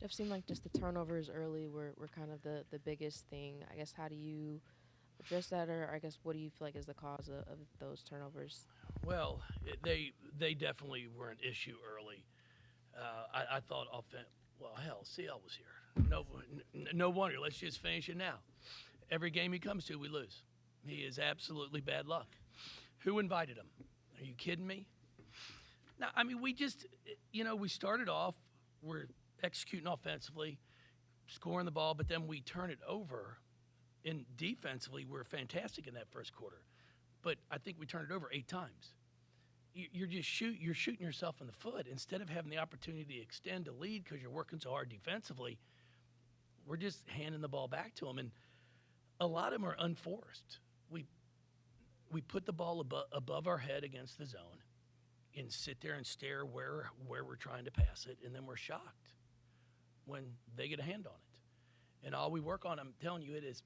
Jeff, seemed like just the turnovers early were kind of the biggest thing. I guess how do you address that, or I guess what do you feel like is the cause of those turnovers? Well, they definitely were an issue early. I thought well, hell, CL was here. No wonder. Let's just finish it now. Every game he comes to, we lose. He is absolutely bad luck. Who invited him? Are you kidding me? No, I mean, we just, we started off, we're executing offensively, scoring the ball, but then we turn it over. And defensively, we're fantastic in that first quarter. But I think we turned it over 8 times. You're shooting yourself in the foot. Instead of having the opportunity to extend a lead because you're working so hard defensively, we're just handing the ball back to them. And a lot of them are unforced. We put the ball above our head against the zone and sit there and stare where we're trying to pass it, and then we're shocked when they get a hand on it. And all we work on, I'm telling you, it is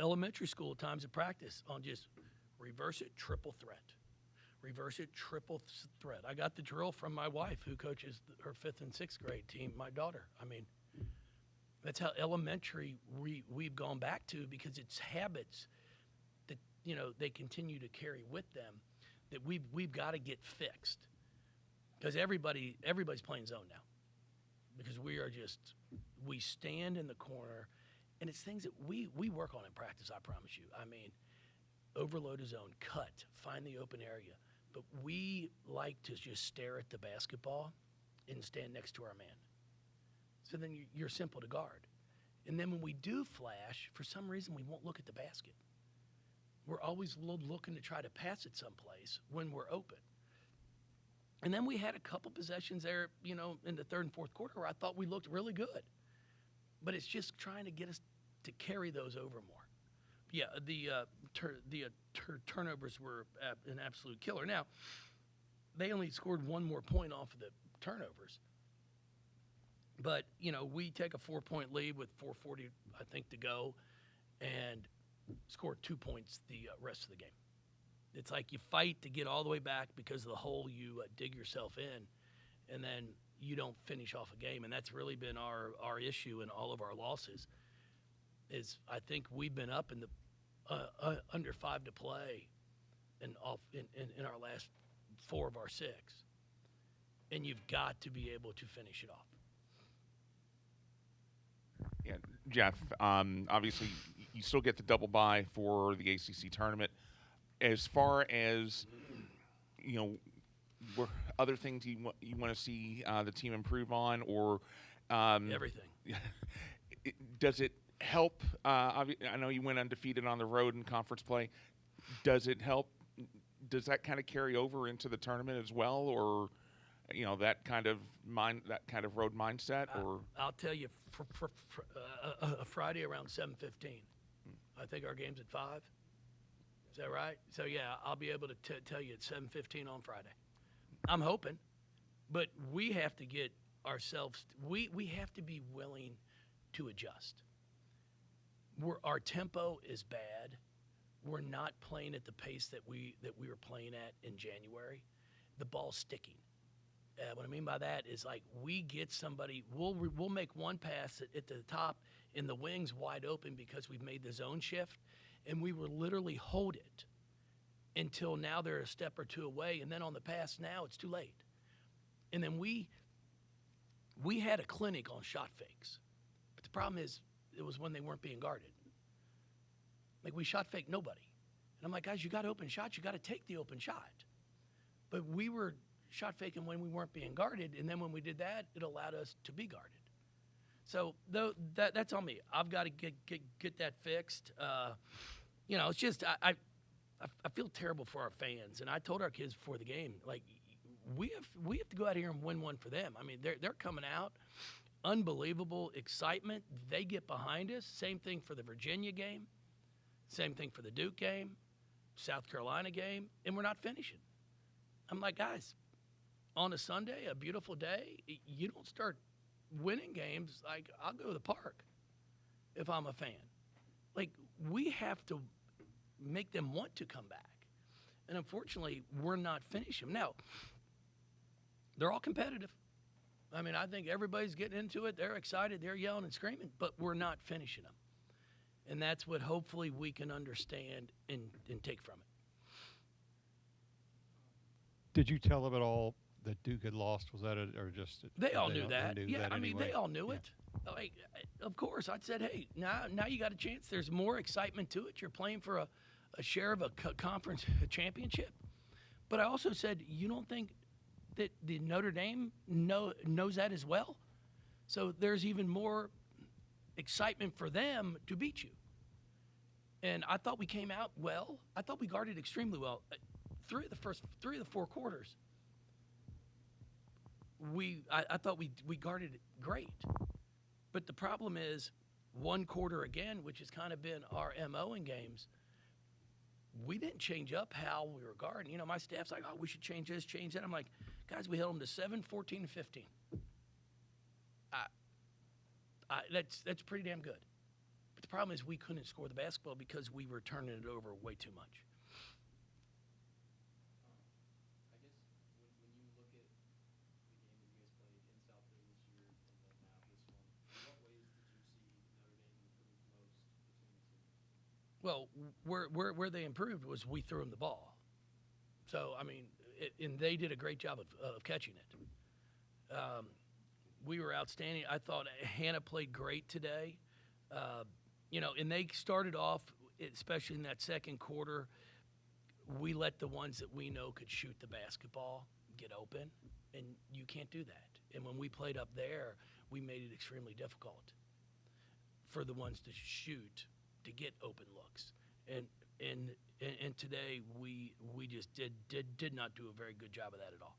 elementary school times of practice on just reverse it, triple threat. Reverse it, triple threat. I got the drill from my wife who coaches her 5th and 6th grade team, my daughter. I mean, that's how elementary we've gone back to, because it's habits that, they continue to carry with them that we've got to get fixed, because everybody's playing zone now, because we stand in the corner, and it's things that we work on in practice, I promise you. I mean, overload a zone, cut, find the open area, but we like to just stare at the basketball and stand next to our man. So then you're simple to guard. And then when we do flash, for some reason we won't look at the basket. We're always looking to try to pass it someplace when we're open. And then we had a couple possessions there, in the third and fourth quarter where I thought we looked really good. But it's just trying to get us to carry those over more. Yeah, the turnovers were an absolute killer. Now, they only scored one more point off of the turnovers. But, we take a 4-point lead with 4:40, I think, to go, and scored 2 points the rest of the game. It's like you fight to get all the way back because of the hole you dig yourself in, and then you don't finish off a game. And that's really been our issue in all of our losses, is I think we've been up in the under 5 to play in our last 4 of our 6. And you've got to be able to finish it off. Yeah, Jeff, obviously you still get the double bye for the ACC tournament. As far as, other things you want to see the team improve on, or Everything. Does it help? I know you went undefeated on the road in conference play. Does it help? Does that kind of carry over into the tournament as well, or that kind of road mindset? Or I'll tell you, for a Friday around 7:15. I think our game's at 5. Is that right? So yeah, I'll be able to tell you at 7:15 on Friday. I'm hoping, but we have to get ourselves. We have to be willing to adjust. Our tempo is bad. We're not playing at the pace that we were playing at in January. The ball's sticking. What I mean by that is, like, we get somebody, we'll make one pass at the top in the wings wide open because we've made the zone shift, and we will literally hold it until now they're a step or two away, and then on the pass now it's too late. And then we had a clinic on shot fakes, but the problem is it was when they weren't being guarded. Like, we shot fake nobody. And I'm like, guys, you got open shots, you got to take the open shot. But we were shot faking when we weren't being guarded, and then when we did that, it allowed us to be guarded. So that's on me. I've got to get that fixed. It's just I feel terrible for our fans, and I told our kids before the game, like, we have to go out here and win one for them. I mean, they're coming out, unbelievable excitement. They get behind us. Same thing for the Virginia game, same thing for the Duke game, South Carolina game, and we're not finishing. I'm like, guys, on a Sunday, a beautiful day, you don't start winning games. Like, I'll go to the park if I'm a fan. Like, we have to make them want to come back. And unfortunately, we're not finishing. Now, they're all competitive. I mean, I think everybody's getting into it. They're excited. They're yelling and screaming, but we're not finishing them. And that's what hopefully we can understand and take from it. Did you tell them at all that Duke had lost? Was that or just They all knew that? They knew Yeah, that I mean, anyway? they all knew it. Like, of course, I said, hey, now you got a chance. There's more excitement to it. You're playing for a share of a conference championship. But I also said, you don't think that the Notre Dame knows that as well? So there's even more excitement for them to beat you. And I thought we came out well. I thought we guarded extremely well. Three of the four quarters, I thought we guarded it great. But the problem is, one quarter again, which has kind of been our MO in games, we didn't change up how we were guarding. You know, my staff's like, oh, we should change this, change that. I'm like, guys, we held them to 7, 14, and 15. That's pretty damn good. But the problem is we couldn't score the basketball because we were turning it over way too much. I guess when you look at the game that you guys played in South Bend this year and then now this one, in what ways did you see Notre Dame improve most between the two? Well, where they improved was we threw them the ball. So, I mean, and they did a great job of catching it. We were outstanding. I thought Hannah played great today. You know, and they started off, especially in that second quarter, we let the ones that we know could shoot the basketball get open, and you can't do that. And when we played up there, we made it extremely difficult for the ones to shoot to get open looks. And today we just did not do a very good job of that at all.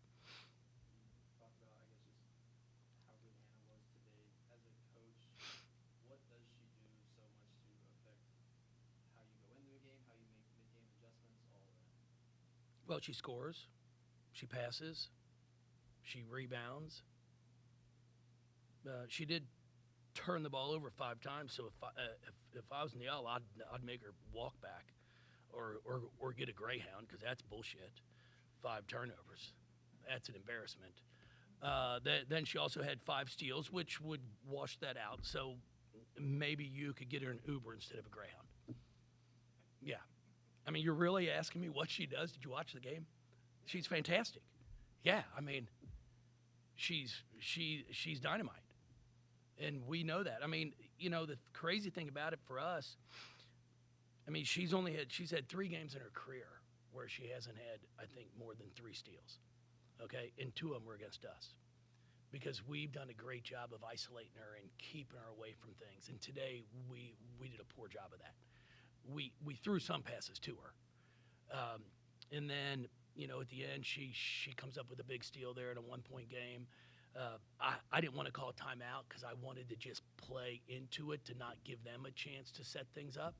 Talk about, I guess, just how good Hannah was today. As a coach, what does she do so much to affect how you go into a game, how you make mid-game adjustments, all of that? Well, she scores, she passes, she rebounds. She did turn the ball over 5 times, so if I was in the L, I'd make her walk back or get a greyhound, because that's bullshit. 5 turnovers. That's an embarrassment. Then she also had 5 steals, which would wash that out. So maybe you could get her an Uber instead of a greyhound. Yeah. I mean, you're really asking me what she does? Did you watch the game? She's fantastic. Yeah, I mean, she's dynamite. And we know that. I mean, you know, the crazy thing about it for us, I mean, she's had 3 games in her career where she hasn't had, I think, more than 3 steals. Okay? And 2 of them were against us. Because we've done a great job of isolating her and keeping her away from things. And today we did a poor job of that. We threw some passes to her. And then, you know, at the end, she comes up with a big steal there in a 1-point game. I didn't want to call a timeout because I wanted to just play into it to not give them a chance to set things up.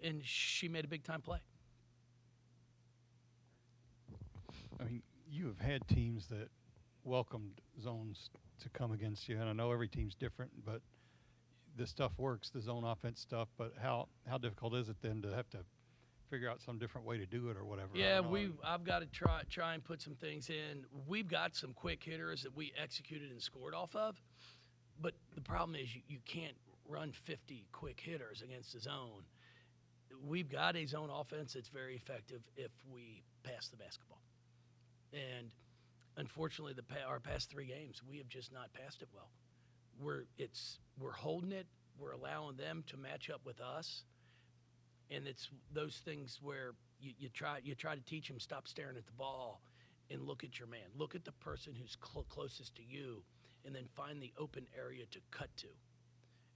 And she made a big-time play. I mean, you have had teams that welcomed zones to come against you, and I know every team's different, but this stuff works, the zone offense stuff. But how difficult is it then to have to figure out some different way to do it or whatever? Yeah, I've got to try and put some things in. We've got some quick hitters that we executed and scored off of, but the problem is you can't run 50 quick hitters against the zone. We've got a zone offense that's very effective if we pass the basketball. And unfortunately, our past 3 games, we have just not passed it well. We're holding it. We're allowing them to match up with us. And it's those things where you try to teach them, stop staring at the ball and look at your man. Look at the person who's closest to you, and then find the open area to cut to.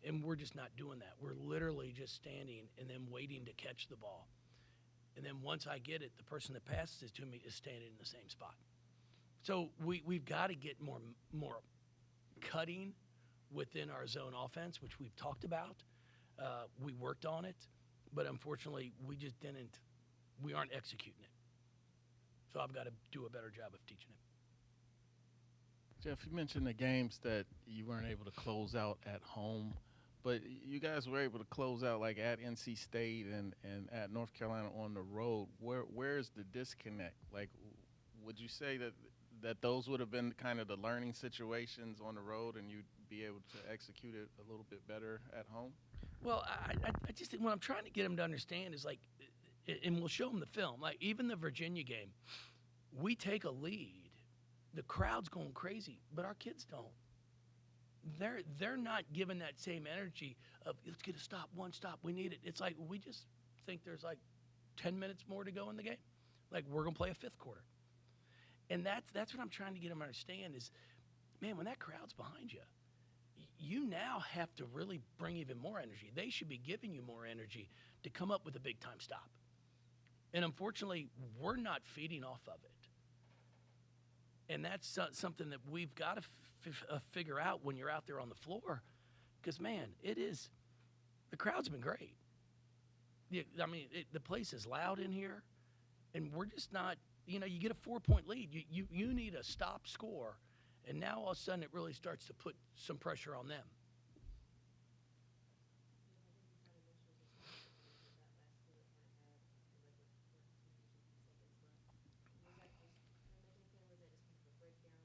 And we're just not doing that. We're literally just standing and then waiting to catch the ball. And then once I get it, the person that passes it to me is standing in the same spot. So we've got to get more cutting within our zone offense, which we've talked about. We worked on it. But unfortunately, we aren't executing it. So I've got to do a better job of teaching it. Jeff, you mentioned the games that you weren't able to close out at home, but you guys were able to close out like at NC State and at North Carolina on the road. Where's the disconnect? Like, would you say that that those would have been kind of the learning situations on the road, and you'd be able to execute it a little bit better at home? Well, I just think what I'm trying to get them to understand is like, and we'll show them the film. Like even the Virginia game, we take a lead, the crowd's going crazy, but our kids don't. They're not giving that same energy of let's get a stop, one stop, we need it. It's like we just think there's like 10 minutes more to go in the game. Like we're gonna play a fifth quarter, and that's what I'm trying to get them to understand is, man, when that crowd's behind you, you now have to really bring even more energy. They should be giving you more energy to come up with a big time stop. And unfortunately, we're not feeding off of it. And that's something that we've got to figure out when you're out there on the floor. Because, man, the crowd's been great. I mean, the place is loud in here. And we're just not, you get a 4-point lead. You need a stop score. And now all of a sudden it really starts to put some pressure on them.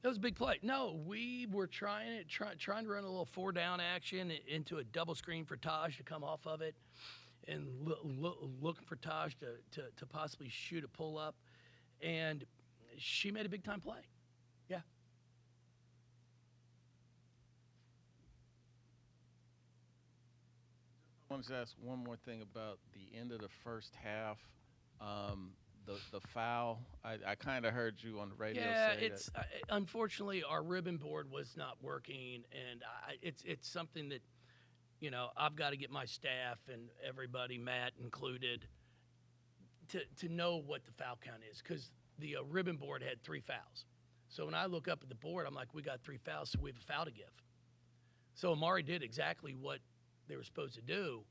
That was a big play. No, we were trying to run a little 4-down action into a double screen for Taj to come off of it, and looking for Taj to possibly shoot a pull up, and she made a big time play. Yeah. I wanted to ask one more thing about the end of the first half. The foul. I kind of heard you on the radio say it's unfortunately our ribbon board was not working, and it's something that I've got to get my staff and everybody, Matt included, to know what the foul count is, because the ribbon board had 3 fouls. So when I look up at the board, I'm like, we got 3 fouls, so we have a foul to give. So Amari did exactly what they were supposed to do,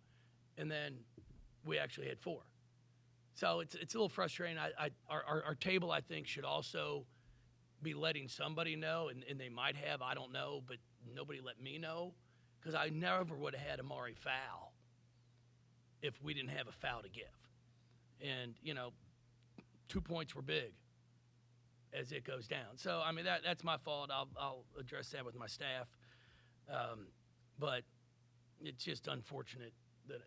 and then we actually had 4. So it's a little frustrating. Our table, I think, should also be letting somebody know, and they might have, I don't know, but nobody let me know, because I never would have had Amari foul if we didn't have a foul to give. And, 2 points were big as it goes down. So, I mean, that's my fault. I'll address that with my staff. But it's just unfortunate that,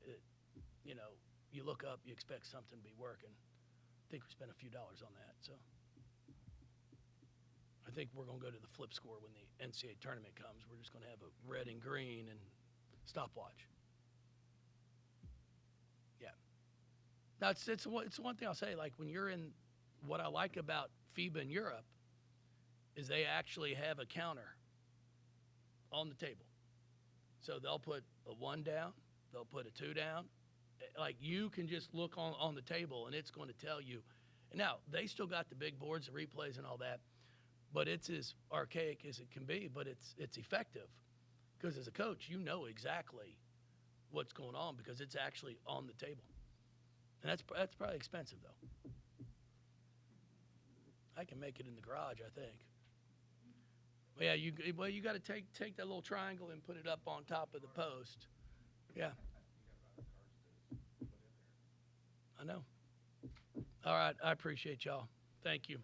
you look up, you expect something to be working. I think we spent a few dollars on that. So I think we're going to go to the flip score when the NCAA tournament comes. We're just going to have a red and green and stopwatch. Yeah. Now, it's one thing I'll say. Like, when you're in, what I like about FIBA in Europe is they actually have a counter on the table. So they'll put a 1 down, they'll put a 2 down. Like, you can just look on the table, and it's going to tell you. And now, they still got the big boards, the replays, and all that, but it's as archaic as it can be, but it's effective. Because as a coach, you know exactly what's going on because it's actually on the table. And that's probably expensive, though. I can make it in the garage, I think. But yeah, you got to take that little triangle and put it up on top of the post. Yeah. I know. All right. I appreciate y'all. Thank you.